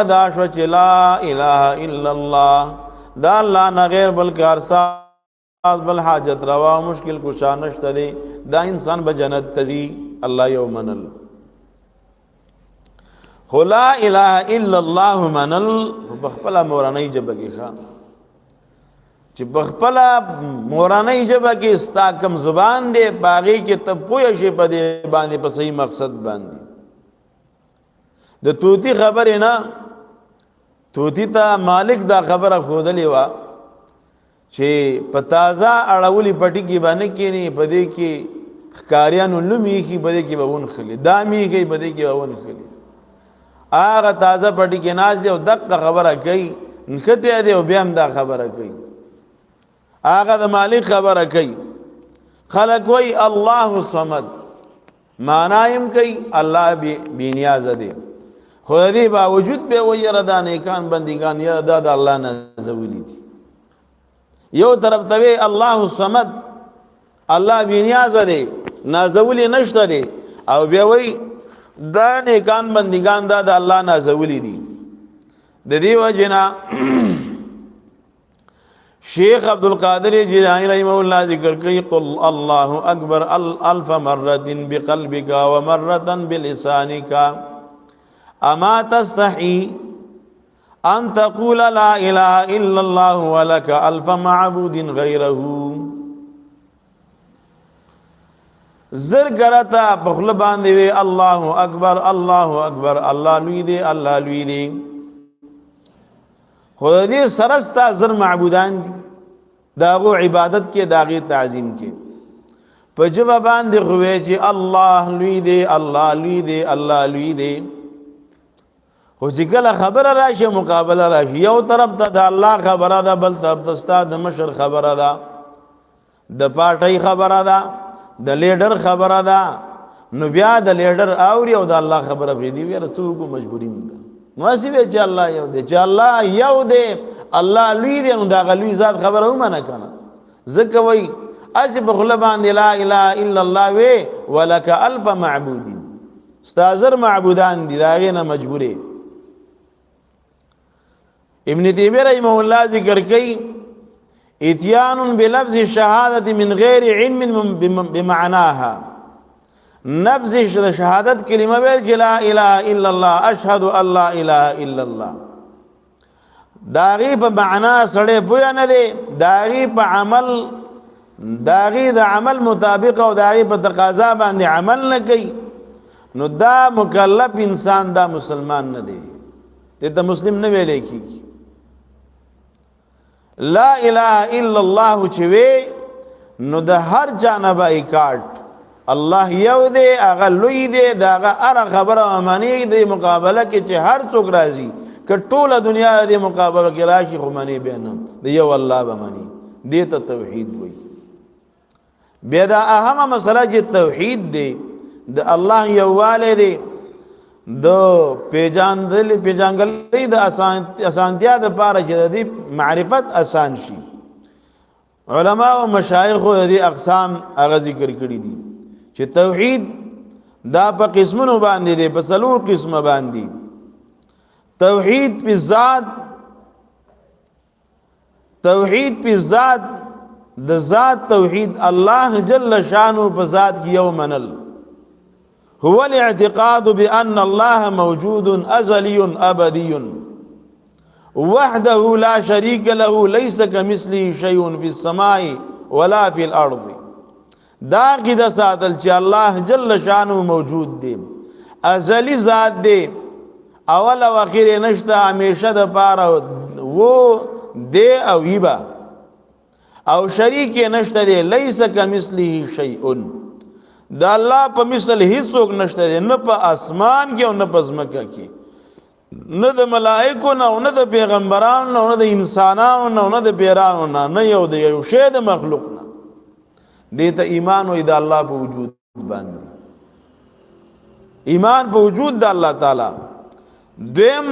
دا شو چې لا اله الا الله دا الله نه غیر بل کارساز بل حاجت روا مشکل کشا نشته دی دا انسان به جنت تزي الله یومنل خو لا اله الا الله منل بخپلا مورانی جبه کې خام چې بخپلا مورانی جبه کې استا کم زبان دی باغی کې ته پوه شي په دې باندې په صحیح مقصد باندې د توتی خبر نه توتی ته مالک دا خبره خودلې وا چې په تازه اړولې پټي کې باندې کېنی په دې کې خکاریانو لمې کې په دې کې بهون خلی دامي کې په دې کې بهون خلی هغه تازه پټي کې ناز دی او دغه خبره کوي نخته دی او بیا هم دا خبره کوي هغه د مالک خبره کوي خلق وای الله الصمد معنایم کوي الله بنیاز دی خو دې باوجود به وای ردا نیکان بندگان یا د الله نزولی دي یو طرف ته الله الصمد الله بنیاز دی نازولی نشته دی او بیا وای دا نیکان بندگان دا د الله نازولی دي د دې وجنا شیخ عبد القادر جیلانی رحمه الله ذکر کوي قل الله اکبر الف مره بقلبك ومره بلسانك اما تستحي ان تقول لا اله الا الله ولك الف معبود غيره زر کرتا بخل باندې وی الله اکبر الله لوی دی الله لوی دی خو دې سرستا زر معبودان دي داغو عبادت کې داغي تعظیم کې په جواب باندې خوې چې الله لوی دی الله لوی دی الله لوی دی خو چې کله خبره راشي مقابله راشي یو طرف ته د الله خبره ده بل طرف ته استاد د مشر خبره ده د پارټي خبره ده د لیډر خبره ده نو بیا د لیډر اوري او د الله خبره پری دی ور څوک مجبوری ده نو سی وی چې الله یو دی چې الله یو دی الله لوی دی نو دا غلوی ذات خبره هم نه کنه زکه وای اسی بخله باندې لا اله الا الله وی ولک الف معبود استازر معبودان دي داغه نه مجبوری ابن تیمیہ رحمہ اللہ ذکر کئی اتیان بلفظ الشهادت من غیر علم بمعناها نفظ شهادت کلمہ ویل لا الہ الا اللہ اشهد ان لا الہ الا اللہ داغی په معنا سړی پویا نه دی داغی په عمل داغی د عمل مطابق او داغی په تقاضا باندې عمل نه کوي نو دا مکلف انسان دا مسلمان نه دی ته مسلم نه ویل کیږي لا اله الا الله چوي نو د هر جانب ایکاټ الله یو دی هغه لوی دی داغه ار خبره معنی دی مقابله کې چې هر څوک راځي ک ټوله دنیا دی مقابله کې راشي خو معنی بیان دی یو الله به معنی دی ته توحید وای بیا دا اهمه مسله چې توحید دی د الله یواله دی دو پیجانګلې د اسانتیا د پاره چې د معرفت آسان شي علما او مشایخ د اقسام هغه ذکر کړی دي چې توحید دا په قسمونو باندې دی په څلور قسمه باندې توحید په ذات توحید په ذات د ذات توحید الله جل شانه په ذات کې یو منل هو الاعتقاد بأن الله موجود أزلي أبدي وحده لا شريك له ليس كمثله شيء في السماء ولا في الأرض دا قد ساتل چې الله جل شانه موجود دی ازلی ذات دی اول او اخر نشته همیشه د پاره وو دی او یبا او شریک نشته دی ليس كمثله شيء دا الله په مثل هیڅوک نشته دی نه په اسمان کې او نه په ځمکه کې نه د ملائکو نه د پیغمبرانو نه د انسانانو نه د پیرانو نه یو د یو شی د مخلوق نه دې ته ایمان وي د الله په وجود باندې ایمان په وجود د الله تعالی دویم